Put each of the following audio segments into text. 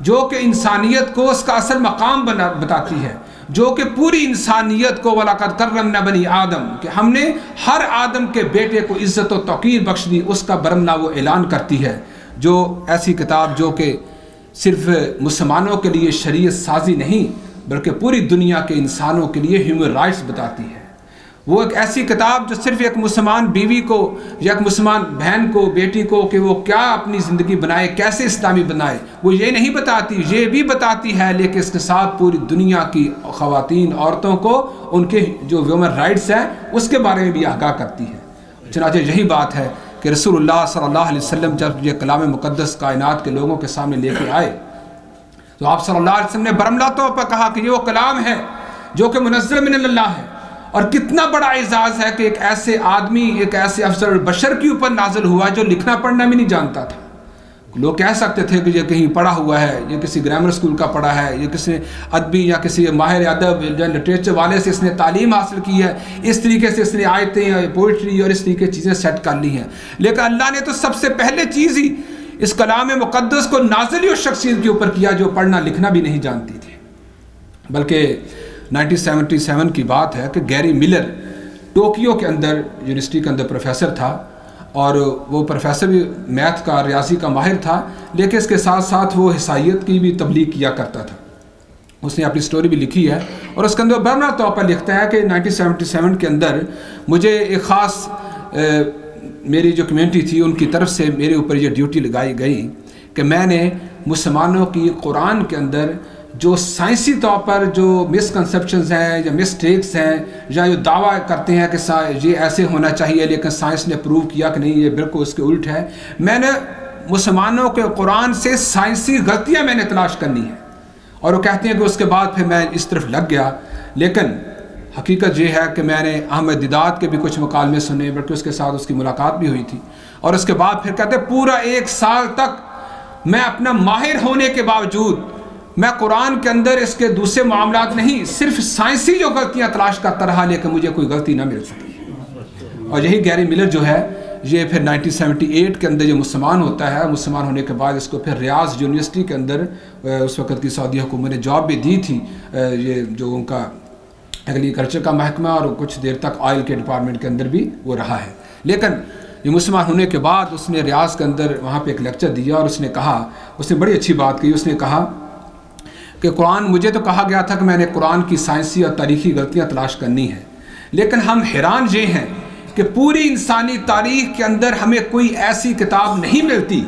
جو کہ انسانیت کو اس کا اصل مقام بتاتی ہے، جو کہ پوری انسانیت کو وَلَقَدْ كَرَّمْنَا بَنِي آدم کہ ہم نے ہر آدم کے بیٹے کو عزت و توقیر بخش دی، اس کا برملا وہ اعلان کرتی ہے۔ جو ایسی کتاب جو کہ صرف مسلمانوں کے لیے شریعت سازی نہیں بلکہ پوری دنیا کے انسانوں کے لیے ہیومن رائٹس بتاتی ہے، وہ ایک ایسی کتاب جو صرف ایک مسلمان بیوی کو یا ایک مسلمان بہن کو، بیٹی کو کہ وہ کیا اپنی زندگی بنائے، کیسے اسلامی بنائے، وہ یہ نہیں بتاتی، یہ بھی بتاتی ہے لیکن اس کے ساتھ پوری دنیا کی خواتین، عورتوں کو ان کے جو ہیومن رائٹس ہیں اس کے بارے میں بھی آگاہ کرتی ہے۔ چنانچہ یہی بات ہے کہ رسول اللہ صلی اللہ علیہ وسلم جب یہ کلام مقدس کائنات کے لوگوں کے سامنے لے کے آئے تو آپ صلی اللہ علیہ وسلم نے برملا طور پر کہا کہ یہ وہ کلام ہے جو کہ منزل من اللہ ہے، اور کتنا بڑا اعزاز ہے کہ ایک ایسے آدمی، ایک ایسے افضل البشر کے اوپر نازل ہوا جو لکھنا پڑھنا بھی نہیں جانتا تھا۔ لوگ کہہ سکتے تھے کہ یہ کہیں پڑھا ہوا ہے، یہ کسی گرامر اسکول کا پڑھا ہے، یہ کسی ادبی یا کسی ماہر ادب یا لٹریچر والے سے اس نے تعلیم حاصل کی ہے، اس طریقے سے اس نے آیتیں یا پوئٹری اور اس طریقے چیزیں سیٹ کر لی ہیں۔ لیکن اللہ نے تو سب سے پہلے چیز ہی اس کلام مقدس کو نازل اس شخصیت کے اوپر کیا جو پڑھنا لکھنا بھی نہیں جانتی تھی۔ بلکہ 1977 کی بات ہے کہ گیری ملر ٹوکیو کے اندر یونیورسٹی کے اندر پروفیسر تھا، اور وہ پروفیسر بھی میتھ کا، ریاضی کا ماہر تھا، لیکن اس کے ساتھ ساتھ وہ عیسائیت کی بھی تبلیغ کیا کرتا تھا۔ اس نے اپنی سٹوری بھی لکھی ہے اور اس کے اندر برملا طور پر لکھتا ہے کہ 1977 کے اندر مجھے ایک خاص میری جو کمیونٹی تھی ان کی طرف سے میرے اوپر یہ ڈیوٹی لگائی گئی کہ میں نے مسلمانوں کی قرآن کے اندر جو سائنسی طور پر جو مسکنسیپشنز ہیں یا مسٹیکس ہیں یا جو دعویٰ کرتے ہیں کہ یہ ایسے ہونا چاہیے لیکن سائنس نے پروو کیا کہ نہیں، یہ بالکل اس کے الٹ ہے، میں نے مسلمانوں کے قرآن سے سائنسی غلطیاں میں نے تلاش کرنی ہیں، اور وہ کہتے ہیں کہ اس کے بعد پھر میں اس طرف لگ گیا۔ لیکن حقیقت یہ ہے کہ میں نے احمد دیدات کے بھی کچھ مکالمے سنے، بلکہ اس کے ساتھ اس کی ملاقات بھی ہوئی تھی، اور اس کے بعد پھر کہتے ہیں پورا 1 سال تک میں اپنا ماہر ہونے کے باوجود میں قرآن کے اندر اس کے دوسرے معاملات نہیں، صرف سائنسی جو غلطیاں تلاش کرتا رہا لیکن مجھے کوئی غلطی نہ مل سکی۔ اور یہی گیری ملر جو ہے یہ پھر 1978 کے اندر جو مسلمان ہوتا ہے، مسلمان ہونے کے بعد اس کو پھر ریاض یونیورسٹی کے اندر اس وقت کی سعودی حکومت نے جاب بھی دی تھی، یہ جو ان کا ایگریکلچر کا محکمہ، اور کچھ دیر تک آئل کے ڈپارٹمنٹ کے اندر بھی وہ رہا ہے۔ لیکن یہ مسلمان ہونے کے بعد اس نے ریاض کے اندر وہاں پہ ایک لیکچر دیا اور اس نے کہا، اس نے بڑی اچھی بات کی، اس نے کہا کہ قرآن، مجھے تو کہا گیا تھا کہ میں نے قرآن کی سائنسی اور تاریخی غلطیاں تلاش کرنی ہیں، لیکن ہم حیران یہ ہیں کہ پوری انسانی تاریخ کے اندر ہمیں کوئی ایسی کتاب نہیں ملتی،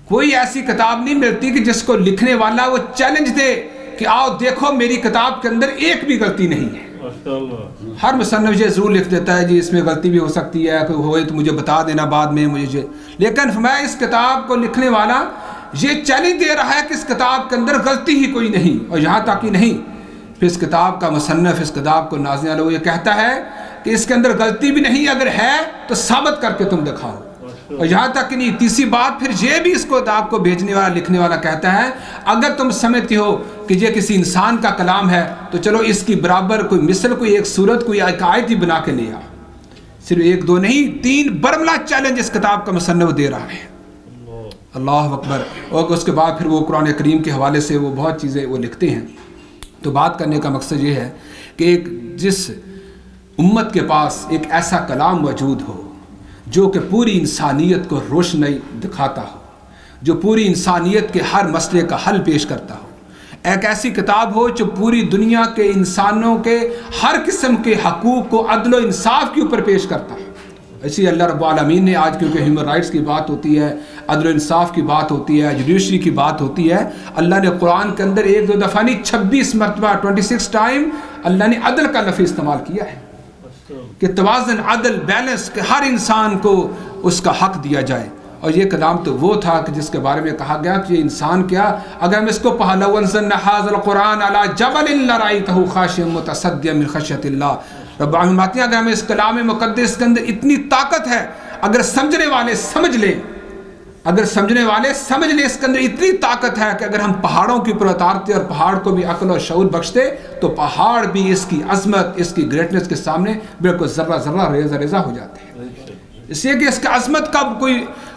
کوئی ایسی کتاب نہیں ملتی کہ جس کو لکھنے والا وہ چیلنج دے کہ آؤ دیکھو میری کتاب کے اندر ایک بھی غلطی نہیں ہے۔ ہر مصنف یہ ضرور لکھ دیتا ہے جی اس میں غلطی بھی ہو سکتی ہے، کوئی ہوئے تو مجھے بتا دینا بعد میں مجھے، لیکن میں اس کتاب کو لکھنے والا یہ چیلنج دے رہا ہے کہ اس کتاب کے اندر غلطی ہی کوئی نہیں، اور یہاں تک ہی نہیں، پھر اس کتاب کا مصنف اس کتاب کو نازلنے والا وہ یہ کہتا ہے کہ اس کے اندر غلطی بھی نہیں، اگر ہے تو ثابت کر کے تم دکھاؤ۔ اور یہاں تک کہ نہیں، تیسری بات پھر یہ بھی اس کو کتاب کو بھیجنے والا، لکھنے والا کہتا ہے اگر تم سمجھتے ہو کہ یہ کسی انسان کا کلام ہے تو چلو اس کی برابر کوئی مثل، کوئی ایک صورت، کوئی ایک آیت ہی بنا کے لے آؤ۔ صرف 1 2 نہیں، 3 برملا چیلنج اس کتاب کا مصنف دے رہا ہے۔ اللہ اکبر۔ اور اس کے بعد پھر وہ قرآن کریم کے حوالے سے وہ بہت چیزیں وہ لکھتے ہیں۔ تو بات کرنے کا مقصد یہ ہے کہ ایک جس امت کے پاس ایک ایسا کلام موجود ہو جو کہ پوری انسانیت کو روشنی دکھاتا ہو، جو پوری انسانیت کے ہر مسئلے کا حل پیش کرتا ہو، ایک ایسی کتاب ہو جو پوری دنیا کے انسانوں کے ہر قسم کے حقوق کو عدل و انصاف کے اوپر پیش کرتا ہو۔ اسی اللہ رب العالمین نے آج کیونکہ ہیومن رائٹس کی بات ہوتی ہے، عدل و انصاف کی بات ہوتی ہے، جوڈیشری کی بات ہوتی ہے، اللہ نے قرآن کے اندر 1 2 دفعہ نہیں 26 مرتبہ 26 ٹائم اللہ نے عدل کا لفظ استعمال کیا ہے کہ توازن، عدل، بیلنس، کہ ہر انسان کو اس کا حق دیا جائے۔ اور یہ کلام تو وہ تھا کہ جس کے بارے میں کہا گیا کہ یہ انسان کیا، اگر ہم اس کو پڑھا لو انزلنا ھذا القرآن علی جبل لرأیتہ خاشعا متصدعا من خشیۃ اللہ، رب العالمین ہیں اگر ہمیں اس کلام مقدس کے اندر اتنی طاقت ہے، اگر سمجھنے والے سمجھ لیں، اگر سمجھنے والے سمجھ لیں، اس کے اندر اتنی طاقت ہے کہ اگر ہم پہاڑوں کے اوپر اتارتے اور پہاڑ کو بھی عقل اور شعور بخشتے تو پہاڑ بھی اس کی عظمت، اس کی گریٹنس کے سامنے بالکل ذرہ ذرہ ریزہ ریزہ ہو جاتے ہیں۔ اس لیے کہ اس کی عظمت کا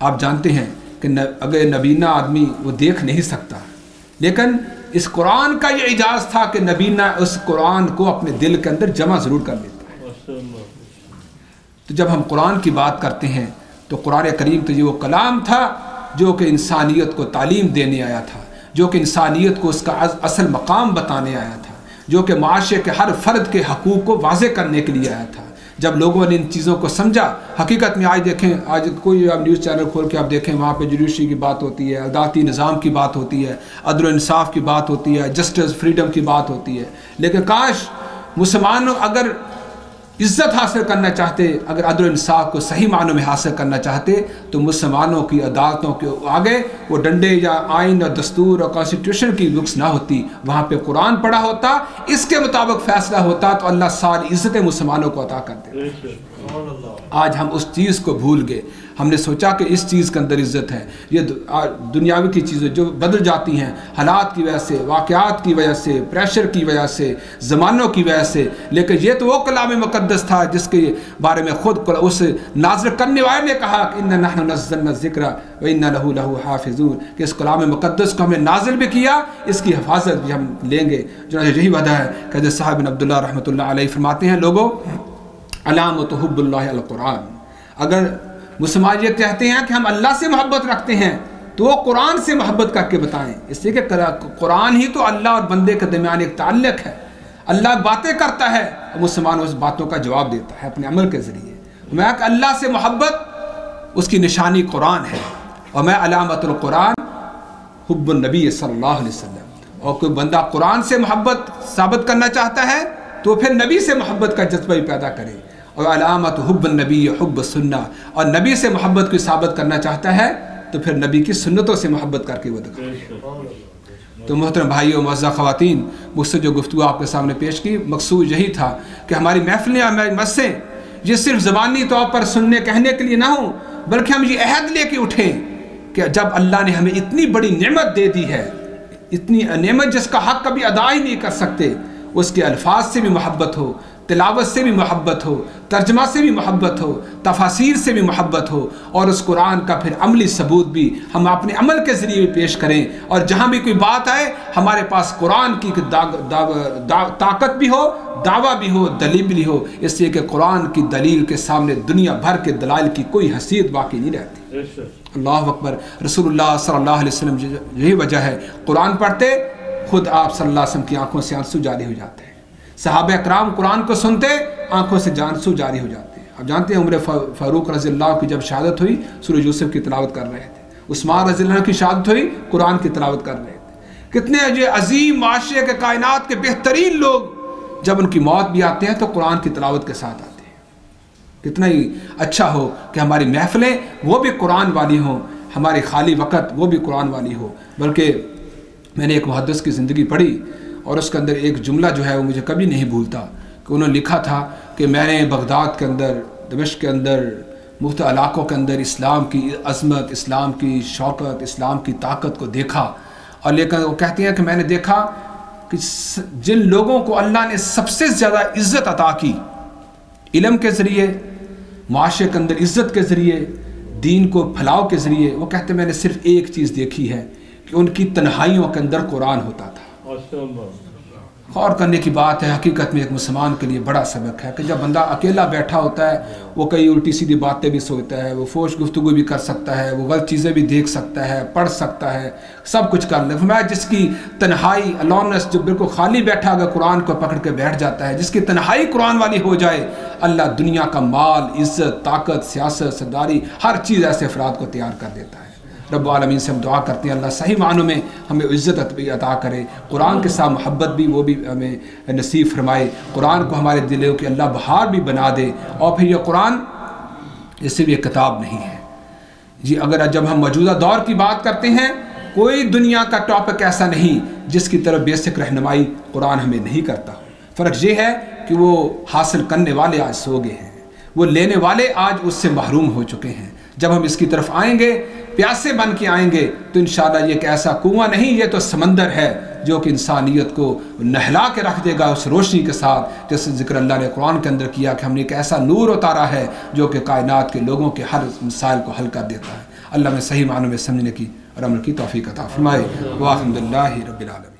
آپ جانتے ہیں کہ اگر نبینا آدمی وہ دیکھ نہیں سکتا، لیکن اس قرآن کا یہ اعجاز تھا کہ نبینا اس قرآن کو اپنے دل کے اندر جمع ضرور کر لیتا ہے۔ تو جب ہم قرآن کی بات کرتے ہیں تو قرآن کریم تو یہ وہ کلام تھا جو کہ انسانیت کو تعلیم دینے آیا تھا، جو کہ انسانیت کو اس کا اصل مقام بتانے آیا تھا، جو کہ معاشرے کے ہر فرد کے حقوق کو واضح کرنے کے لیے آیا تھا۔ جب لوگوں نے ان چیزوں کو سمجھا، حقیقت میں آج دیکھیں، آج کوئی آپ نیوز چینل کھول کے آپ دیکھیں، وہاں پہ جوڈیشری کی بات ہوتی ہے، عدالتی نظام کی بات ہوتی ہے، عدل و انصاف کی بات ہوتی ہے، جسٹس فریڈم کی بات ہوتی ہے، لیکن کاش مسلمان اگر عزت حاصل کرنا چاہتے، اگر عدل و انصاف کو صحیح معنوں میں حاصل کرنا چاہتے تو مسلمانوں کی عدالتوں کے آگے وہ ڈنڈے یا آئین اور دستور اور کانسٹیٹیوشن کی بکس نہ ہوتی، وہاں پہ قرآن پڑھا ہوتا، اس کے مطابق فیصلہ ہوتا تو اللہ ساری عزتیں مسلمانوں کو عطا کر دیتا۔ آج ہم اس چیز کو بھول گئے، ہم نے سوچا کہ اس چیز کے اندر عزت ہے۔ یہ دنیاوی کی چیزیں جو بدل جاتی ہیں حالات کی وجہ سے، واقعات کی وجہ سے، پریشر کی وجہ سے، زمانوں کی وجہ سے، لیکن یہ تو وہ کلام مقدس تھا جس کے بارے میں خود اس نازل کرنے والے نے کہا کہ اِنَّا نَحْنُ نَزَّلْنَا الذِّكْرَ وَإِنَّا لَهُ حَافِظُونَ، کہ اس کلام مقدس کو ہم نے نازل بھی کیا، اس کی حفاظت بھی ہم لیں گے۔ چنانچہ یہی وعدہ ہے کہ حضرت صاحب بن عبداللہ رحمۃ اللہ علیہ فرماتے ہیں، لوگوں علامت حب اللہ القرآن، اگر مسلمان یہ کہتے ہیں کہ ہم اللہ سے محبت رکھتے ہیں تو وہ قرآن سے محبت کر کے بتائیں، اس لیے کہ قرآن ہی تو اللہ اور بندے کے درمیان ایک تعلق ہے۔ اللہ باتیں کرتا ہے اور مسلمان اس باتوں کا جواب دیتا ہے اپنے عمل کے ذریعے۔ میں کہ اللہ سے محبت اس کی نشانی قرآن ہے، اور میں علامت القرآن حب النبی صلی اللہ علیہ وسلم، اور کوئی بندہ قرآن سے محبت ثابت کرنا چاہتا ہے تو پھر نبی سے محبت کا جذبہ بھی پیدا کرے، اور علامت حب النبی حب السنہ، اور نبی سے محبت کو ثابت کرنا چاہتا ہے تو پھر نبی کی سنتوں سے محبت کر کے وہ دکھائے۔ تو محترم بھائیوں، معزز خواتین، مجھ سے جو گفتگو آپ کے سامنے پیش کی، مقصود یہی تھا کہ ہماری محفلیں، ہماری مجلسیں یہ صرف زبانی طور پر سننے کہنے کے لیے نہ ہوں، بلکہ ہم یہ عہد لے کے اٹھیں کہ جب اللہ نے ہمیں اتنی بڑی نعمت دے دی ہے، اتنی نعمت جس کا حق کبھی ادا ہی نہیں کر سکتے، اس کے الفاظ سے بھی محبت ہو، تلاوت سے بھی محبت ہو، ترجمہ سے بھی محبت ہو، تفاسیر سے بھی محبت ہو، اور اس قرآن کا پھر عملی ثبوت بھی ہم اپنے عمل کے ذریعے پیش کریں، اور جہاں بھی کوئی بات آئے ہمارے پاس قرآن کی طاقت بھی ہو، دعویٰ بھی ہو، دلیل بھی ہو، اس لیے کہ قرآن کی دلیل کے سامنے دنیا بھر کے دلائل کی کوئی حیثیت باقی نہیں رہتی۔ اللہ اکبر۔ رسول اللہ صلی اللہ علیہ وسلم، یہی وجہ ہے قرآن پڑھتے خود آپ صلی اللہ علیہ وسلم کی آنکھوں سے آنسو جاری ہو جاتے ہیں، صحابہ اکرام قرآن کو سنتے آنکھوں سے آنسو جاری ہو جاتے ہیں۔ آپ جانتے ہیں عمر فاروق رضی اللہ کی جب شہادت ہوئی سورہ یوسف کی تلاوت کر رہے تھے، عثمان رضی اللہ کی شہادت ہوئی قرآن کی تلاوت کر رہے تھے۔ کتنے عظیم معاشرے کے کائنات کے بہترین لوگ جب ان کی موت بھی آتے ہیں تو قرآن کی تلاوت کے ساتھ آتے ہیں۔ کتنا ہی اچھا ہو کہ ہماری محفلیں وہ بھی قرآن والی ہوں، ہماری خالی وقت وہ بھی قرآن والی ہو۔ بلکہ میں نے ایک محدث کی زندگی پڑھی اور اس کے اندر ایک جملہ جو ہے وہ مجھے کبھی نہیں بھولتا کہ انہوں نے لکھا تھا کہ میں نے بغداد کے اندر، دمشق کے اندر، مختلف علاقوں کے اندر اسلام کی عظمت، اسلام کی شوکت، اسلام کی طاقت کو دیکھا، اور لیکن وہ کہتے ہیں کہ میں نے دیکھا کہ جن لوگوں کو اللہ نے سب سے زیادہ عزت عطا کی علم کے ذریعے، معاشرے کے اندر عزت کے ذریعے، دین کو پھیلاؤ کے ذریعے، وہ کہتے ہیں میں نے صرف ایک چیز دیکھی ہے کہ ان کی تنہائیوں کے اندر قرآن ہوتا تھا۔ غور کرنے کی بات ہے، حقیقت میں ایک مسلمان کے لیے بڑا سبق ہے کہ جب بندہ اکیلا بیٹھا ہوتا ہے وہ کئی الٹی سیدھی باتیں بھی سوچتا ہے، وہ فوش گفتگو بھی کر سکتا ہے، وہ غلط چیزیں بھی دیکھ سکتا ہے، پڑھ سکتا ہے، سب کچھ کر لے۔ فرمایا جس کی تنہائی الونس، جو بالکل خالی بیٹھا اگر قرآن کو پکڑ کے بیٹھ جاتا ہے، جس کی تنہائی قرآن والی ہو جائے، اللہ دنیا کا مال، عزت، طاقت، سیاست، سرداری، ہر چیز ایسے افراد کو تیار کر دیتا ہے۔ رب العالمین سے ہم دعا کرتے ہیں اللہ صحیح معنوں میں ہمیں عزت عطا کرے، قرآن کے ساتھ محبت بھی وہ بھی ہمیں نصیب فرمائے، قرآن کو ہمارے دلوں کی اللہ بہار بھی بنا دے، اور پھر یہ قرآن یہ صرف ایک کتاب نہیں ہے جی۔ اگر جب ہم موجودہ دور کی بات کرتے ہیں، کوئی دنیا کا ٹاپک ایسا نہیں جس کی طرف بیسک رہنمائی قرآن ہمیں نہیں کرتا۔ فرق یہ ہے کہ وہ حاصل کرنے والے آج سو گئے ہیں، وہ لینے والے آج اس سے محروم ہو چکے ہیں۔ جب ہم اس کی طرف آئیں گے، پیاسے بن کے آئیں گے، تو انشاءاللہ یہ ایک ایسا کنواں نہیں، یہ تو سمندر ہے جو کہ انسانیت کو نہلا کے رکھ دے گا اس روشنی کے ساتھ، جیسے ذکر اللہ نے قرآن کے اندر کیا کہ ہم نے ایک ایسا نور اتارا ہے جو کہ کائنات کے لوگوں کے ہر مسائل کو حل کر دیتا ہے۔ اللہ میں صحیح معنوں میں سمجھنے کی اور عمل کی توفیق عطا فرمائے۔ والحمدللہ رب العالمین۔